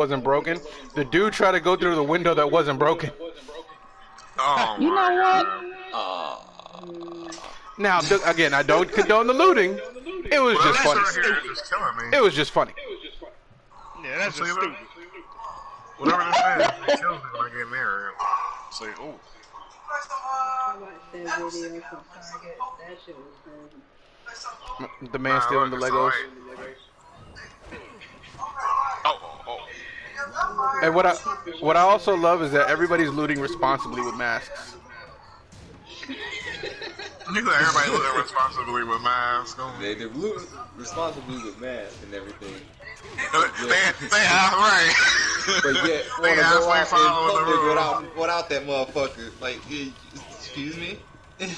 wasn't broken. The dude tried to go through the window that wasn't broken. Oh, you know what? Now, again, I don't condone the looting. It was just funny. It was just funny. Yeah, that's just stupid. Whatever this is, it kills me when I get near it. Say, oh. I watched that video from Target. That shit was crazy. The man stealing the Legos. And what I also love is that everybody's looting responsibly with masks. You know everybody looting responsibly with masks. They're looting responsibly with masks and everything. They have right. But yet, they wanna go out follow in the public rules without that motherfucker. Like, excuse me? At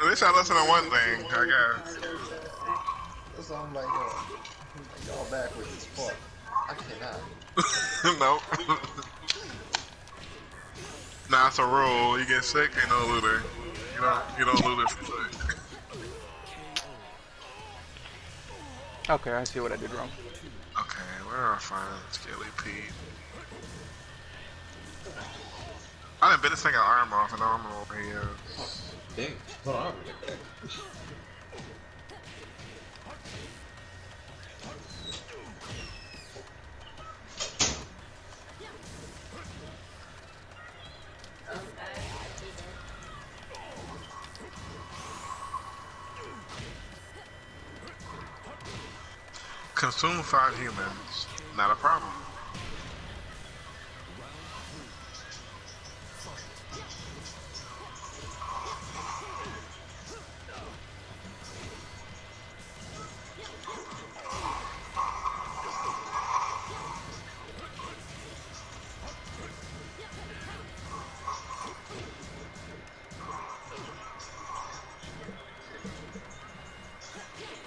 least I listen to one thing, I guess. So I'm like, y'all backwards as fuck. I cannot. Nope. Nah, it's a rule. You get sick, ain't no looter. You don't loot if you're sick. Okay, I see what I did wrong. Okay, where are I finding Scaly Pete? I done bit this thing an arm off and armor over here. Dang. Hold on. Consume 5 humans. Not a problem.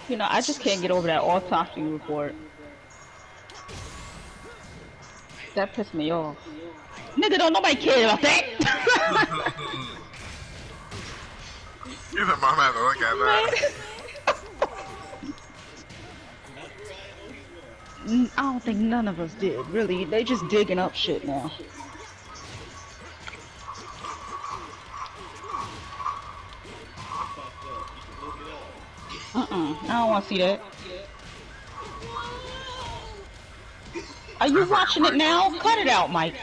You know, I just can't get over that autopsy report. That pissed me off. Nigga, don't nobody care about that. You think mom had to look at that? I don't think none of us did, really. They just digging up shit now. I don't want to see that. Are you watching it now? Cut it out, Mike.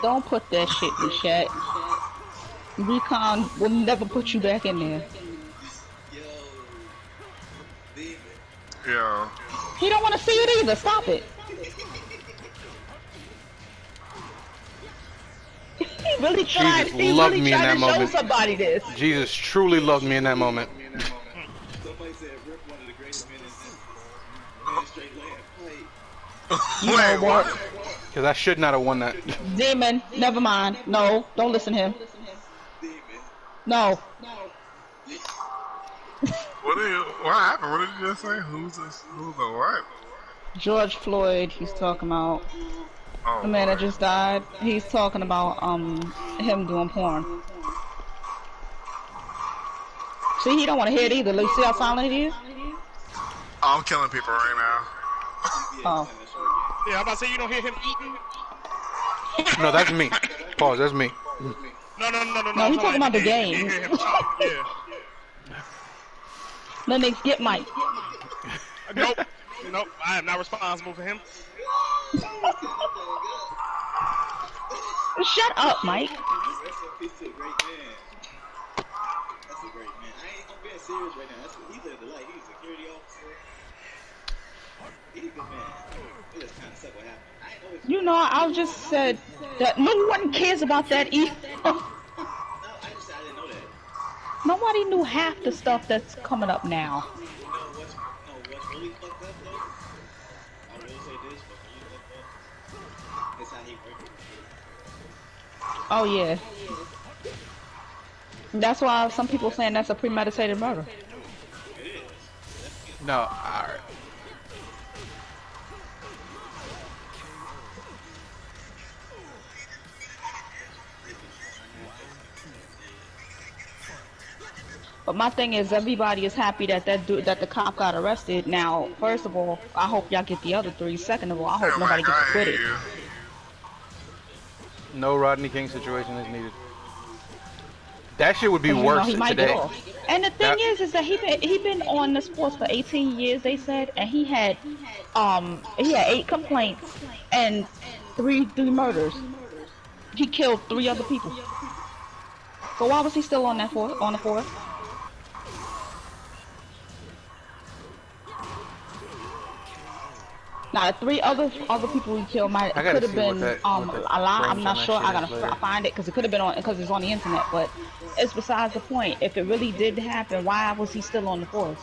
Don't put that shit in chat. Recon will never put you back in there. Yeah. He don't want to see it either. Stop it. He really tried. Jesus He loved really me in tried that to show moment. somebody this. Jesus truly loved me in that moment. You know what? Because I should not have won that. Demon, never mind. No, don't listen to him. No. What happened? What did you just say? Who's the what? George Floyd, he's talking about. Oh, The man that just died. He's talking about him doing porn. See, he don't want to hear it either. Look, see how silent he is? I'm killing people right now. Oh. Yeah, I'm about to say you don't hear him eating. No, that's me. Pause, that's me. No. No, he's talking about the You game. hear him talk, yeah. Linux, get Mike. Nope. I am not responsible for him. Shut up, Mike. You know, I just said that no one cares about that either. Nobody knew half the stuff that's coming up now. Oh yeah. That's why some people saying that's a premeditated murder. No, alright. But my thing is, everybody is happy that that the cop got arrested. Now, first of all, I hope y'all get the other 3. Second of all, I hope Oh my nobody gets God, I hate acquitted. you. No Rodney King situation is needed. That shit would be 'Cause, you know, worse he might today. get off. And the thing That- is that he been on the sports for 18 years. They said, and he had 8 complaints and three murders. He killed 3 other people. So why was he still on that on the force? Now, the 3 other people he killed might I gotta could have see what been that- what the a lie. I'm frames not on sure. that I shit is gotta later. find it because it could have been on because it's on the internet. But it's besides the point. If it really did happen, why was he still on the force?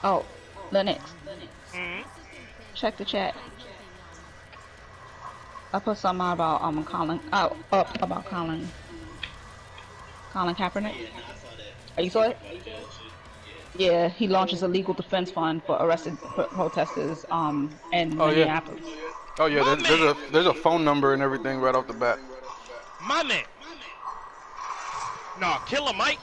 Oh, Linux. Check the chat. I put something out about Colin. Oh, up about Colin. Colin Kaepernick. Oh, you saw it? Yeah, he launches a legal defense fund for arrested protesters in Oh, yeah. Minneapolis. Oh yeah, there's a phone number and everything right off the bat. My man. Nah, Killer Mike.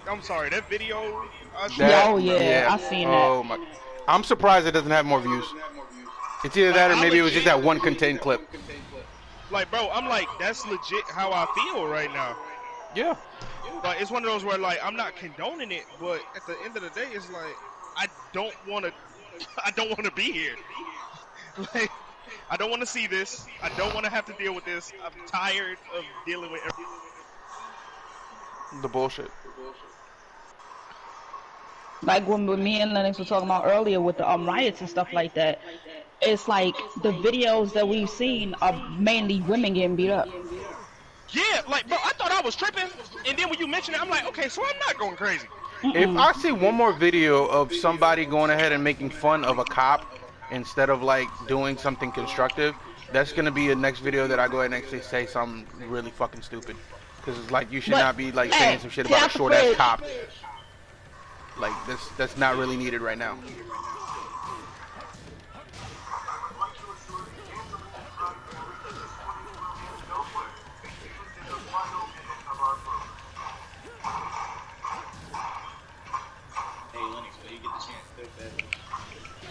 I'm sorry, that video. Oh, yeah, I seen that. Oh my! I'm surprised it doesn't have more views. It's either that or maybe it was just that one contained clip. Like, bro, I'm like, that's legit how I feel right now. Yeah. Like, it's one of those where, like, I'm not condoning it, but at the end of the day, it's like, I don't want to be here. Like, I don't want to see this. I don't want to have to deal with this. I'm tired of dealing with everything. The bullshit. Like when me and Lennox were talking about earlier with the riots and stuff like that, it's like the videos that we've seen are mainly women getting beat up. Yeah, like, bro, I thought I was tripping, and then when you mentioned it, I'm like, okay, so I'm not going crazy. If I see one more video of somebody going ahead and making fun of a cop instead of like doing something constructive, that's gonna be a next video that I go ahead and actually say something really fucking stupid. Because it's like you should not be like saying some shit about a short ass cop. Like that's not really needed right now.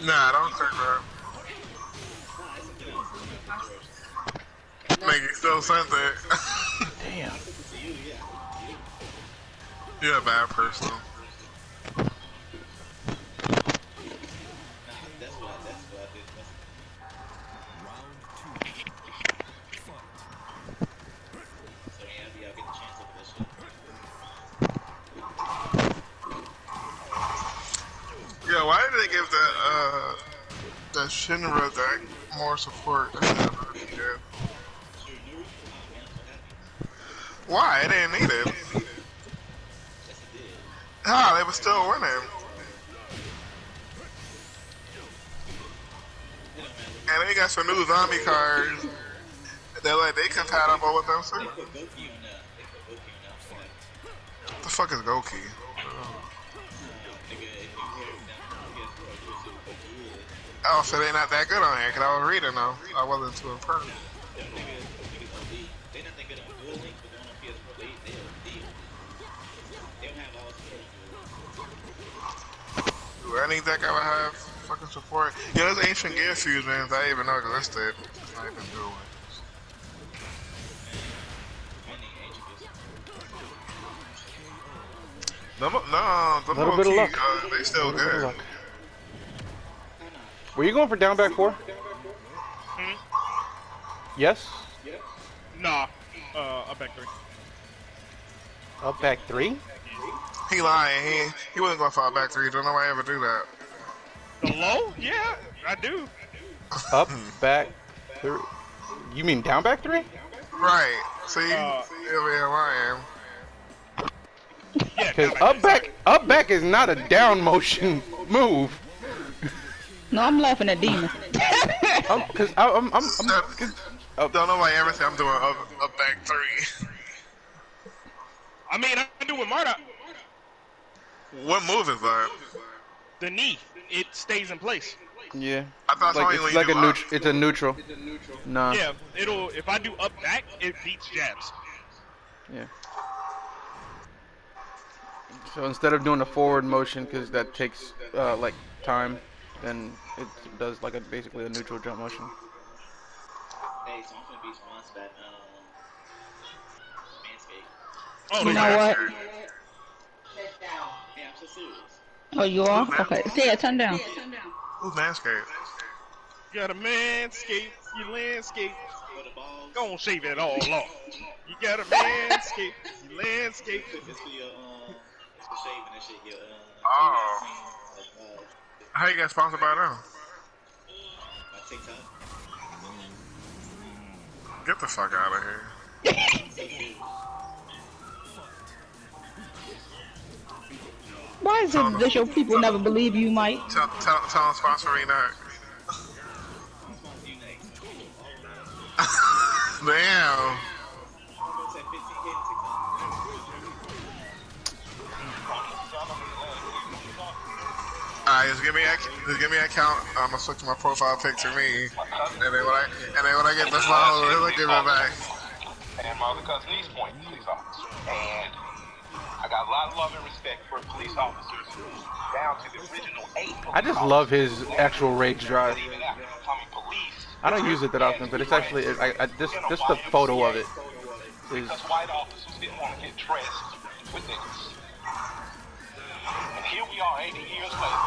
Nah, don't say that. Make you still sent it. Damn. You're a bad person. Yeah, why did they give that Shinra deck more support than the other did? Why? It didn't need it. They were still winning. And they got some new zombie cards. They're like, they compatible with them, too. What the fuck is Goki? Oh, so they not that good on here, because I was reading them. I wasn't too impressed. Do any deck ever have fucking support? Yeah, those ancient gear fusions, I didn't even know existed. I didn't do it. No, the Little bit of luck. They still good. Were you going for down back 4? Yes? Nah, up back 3. Up back 3? He lying. He wasn't going for a back 3. Don't know why I ever do that. The low? Yeah, I do. Up back 3? You mean down back 3? Right. See? You're being lying. Yeah, Because down up back is not a down motion move. No, I'm laughing at Demon. Because Oh, Don't nobody ever say I'm doing a back 3. I mean, I do with Murdoch. What move is that? The knee, it stays in place. yeah. I thought Like only when it's you like do a up. neutral. It's a neutral. Nah. Yeah, it'll. If I do up back, it beats jabs. Yeah. So instead of doing a forward motion, because that takes like time, then it does like basically a neutral jump motion. Hey, so I'm gonna be sponsored by Manscaped. Oh, You they know got what? Yeah, I'm so serious. Oh, you are? Okay. Yeah, turn down. Who's Manscaped? You got a manscape, you landscape. For the balls, Go on, shave it all off. You got a manscape, you landscape. it's for your it's for shaving and shit. Your Oh. like How you get sponsored by them? my TikTok. Get the fuck out of here. Why is it that your people never believe you, Mike? Tell them sponsoring that. Damn. Almost at 15K TikTok. Alright, just give me an account. I'm gonna switch my profile picture to me, and then when I get this phone, he'll give it back. And my other cousin East Point police officer. And I got a lot of love and respect for police officers down to the original 8 police I just love his actual rage drive. even after becoming police. I don't use it that often, but it's actually I just the photo of it is. Because white officers didn't want to get dressed with niggas. And here we are 80 years later.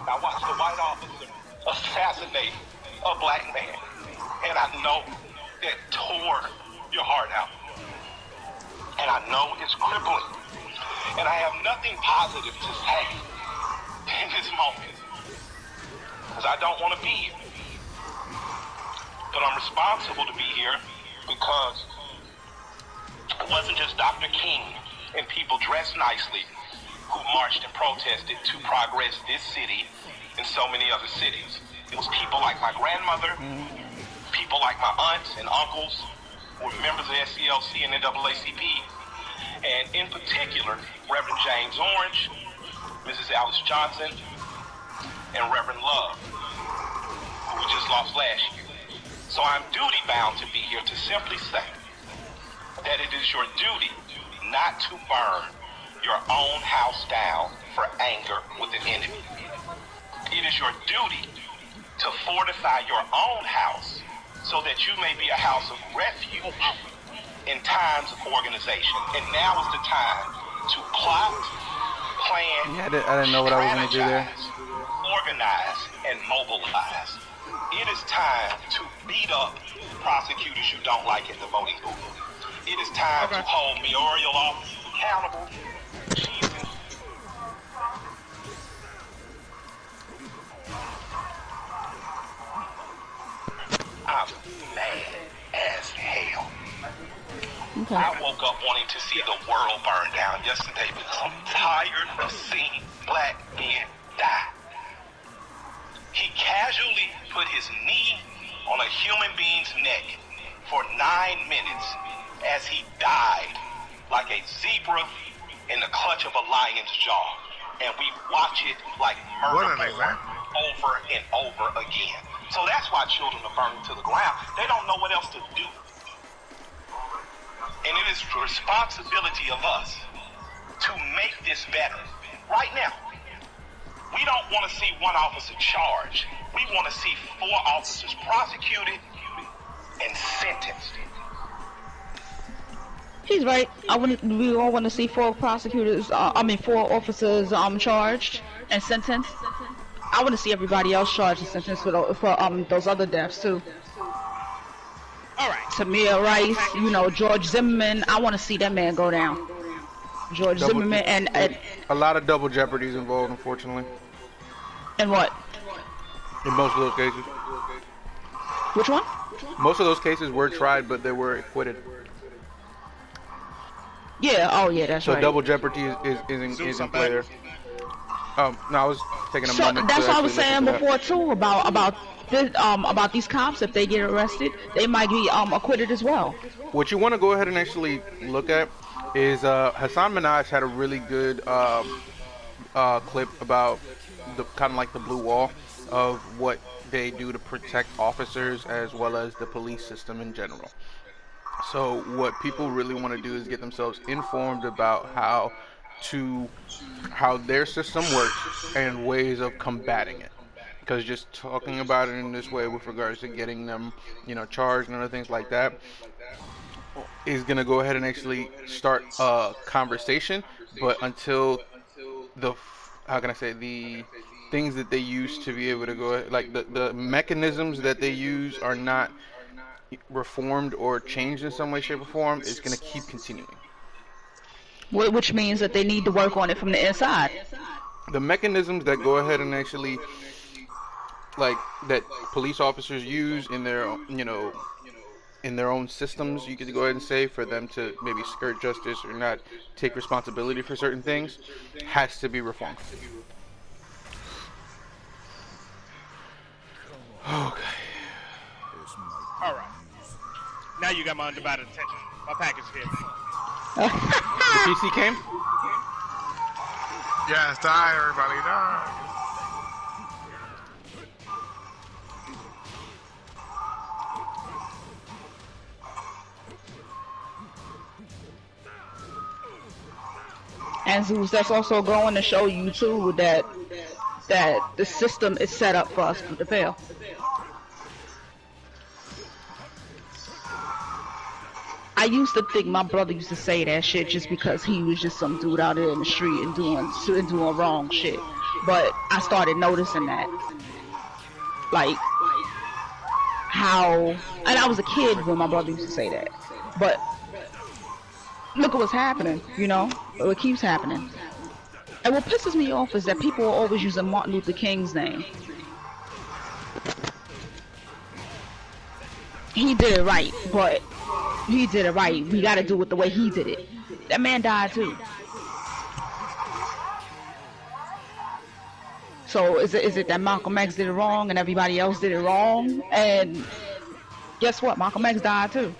I watched the white officer assassinate a black man. And I know that tore your heart out. And I know it's crippling. And I have nothing positive to say in this moment. Because I don't want to be here. But I'm responsible to be here because it wasn't just Dr. King and people dressed nicely who marched and protested to progress this city and so many other cities. It was people like my grandmother, people like my aunts and uncles who were members of SCLC and NAACP, and in particular, Reverend James Orange, Mrs. Alice Johnson, and Reverend Love, who we just lost last year. So I'm duty bound to be here to simply say that it is your duty not to burn your own house down for anger with an enemy. It is your duty to fortify your own house so that you may be a house of refuge in times of organization. And now is the time to plot, plan, Yeah, I didn't know what I was gonna do there. strategize, organize, and mobilize. It is time to beat up prosecutors you don't like in the voting booth. It is time to hold mayoral officers accountable. Jesus. I'm mad as hell. Okay. I woke up wanting to see the world burn down yesterday because I'm tired of seeing black men die. He casually put his knee on a human being's neck for 9 minutes as he died like a zebra in the clutch of a lion's jaw. And we watch it like murder What an porn over and over again. So that's why children are burning to the ground. They don't know what else to do. And it is the responsibility of us to make this better. Right now, we don't want to see one officer charged. We want to see 4 officers prosecuted and sentenced. He's right. We all want to see 4 prosecutors. 4 officers charged and sentenced. I want to see everybody else charged and sentenced for those other deaths too. All right. Tamir Rice, George Zimmerman. I want to see that man go down. George Zimmerman and A lot of double jeopardies involved, unfortunately, what? in most of those cases. Which one? Most of those cases were tried, but they were acquitted. Yeah. Oh yeah, that's So right. double jeopardy is in play there. No, I was taking a So moment. that's to what I was actually saying listen to that. before too about about these cops, if they get arrested, they might be acquitted as well. What you want to go ahead and actually look at is Hassan Minaj had a really good clip about the kind of like the blue wall of what they do to protect officers as well as the police system in general. So what people really want to do is get themselves informed about how their system works and ways of combating it. Because just talking about it in this way with regards to getting them, charged and other things like that, is gonna go ahead and actually start a conversation. But until the how can I say the things that they use to be able to go ahead, like the mechanisms that they use are not reformed or changed in some way, shape, or form, it's gonna keep continuing. Which means that they need to work on it from the inside. The mechanisms that go ahead and actually like that police officers use in their in their own systems, you could go ahead and say, for them to maybe skirt justice or not take responsibility for certain things, has to be reformed. Okay. All right. Now you got my undivided attention. My package is here. The PC came? Yes, die, everybody, die. And Zeus, that's also going to show you too that the system is set up for us to fail. I used to think my brother used to say that shit just because he was just some dude out there in the street and doing wrong shit. But I started noticing that, like how, and I was a kid when my brother used to say that, but look at what's happening, it keeps happening. And what pisses me off is that people are always using Martin Luther King's name. He did it right, but he did it right. We gotta do it the way he did it. That man died too. So is it that Malcolm X did it wrong and everybody else did it wrong? And guess what? Malcolm X died too.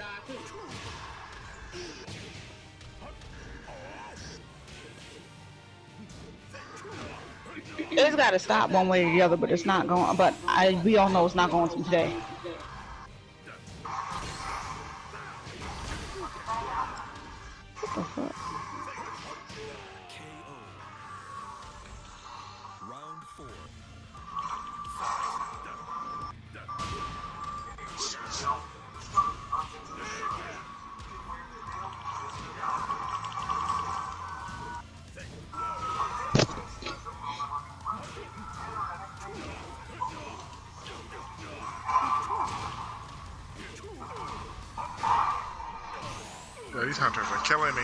It's got to stop one way or the other, but it's not going. But we all know it's not going to today. What the fuck? Round 4. Yeah, these hunters are killing me.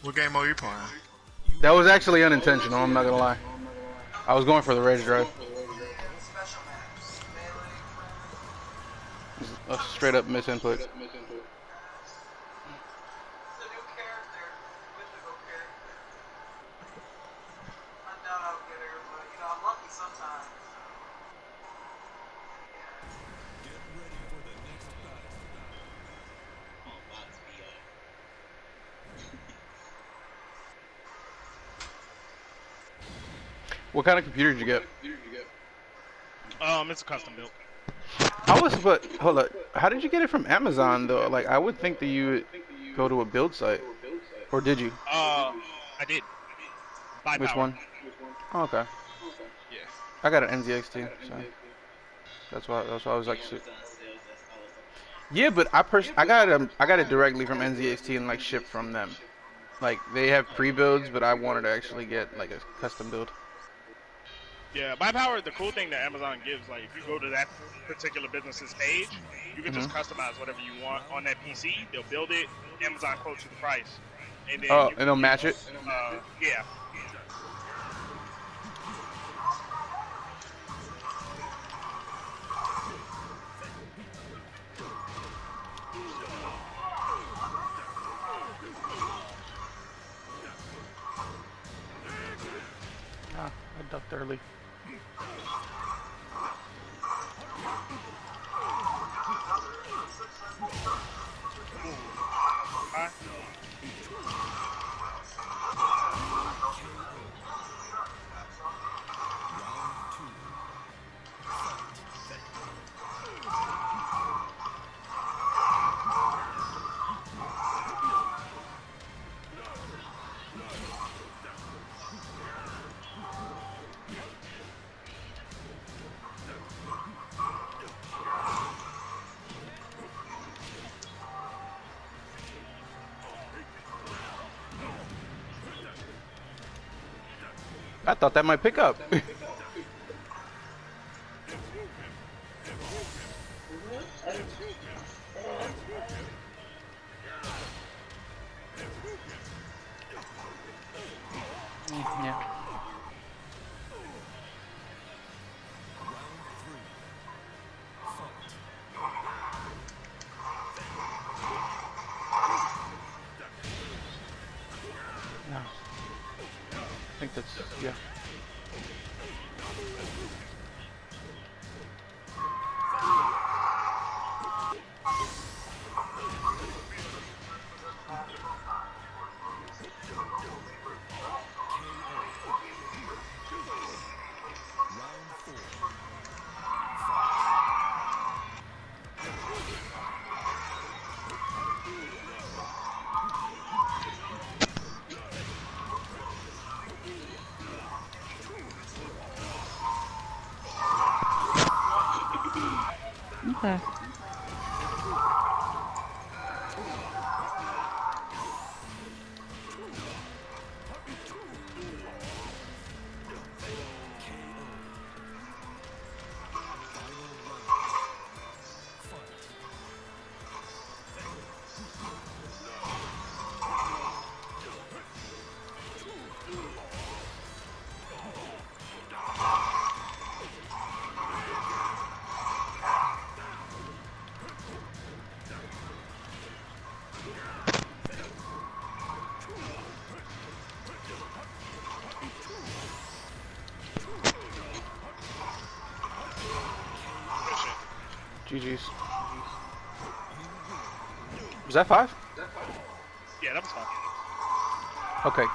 What game mode are you playing? That was actually unintentional, I'm not gonna lie. I was going for the rage drive. A straight up misinput. What kind of computer did you get? It's a custom build. But hold up. How did you get it from Amazon though? Like, I would think that you would go to a build site. Or did you? I did. Buy Which power. one? Oh, okay. Yeah. I got an NZX too, so that's why I was like, yeah, but I got it directly from NZXT and like shipped from them. Like, they have pre-builds, but I wanted to actually get like a custom build. Yeah, buy power. The cool thing that Amazon gives, like if you go to that particular business's page, you can just customize whatever you want on that PC. They'll build it. Amazon quotes you the price, and then and they'll match it. Yeah. ducked early. Huh? I thought that might pick up. Yeah. No. I think that's, yeah. Okay. GG's. Was that 5? Yeah, that was fine. Okay.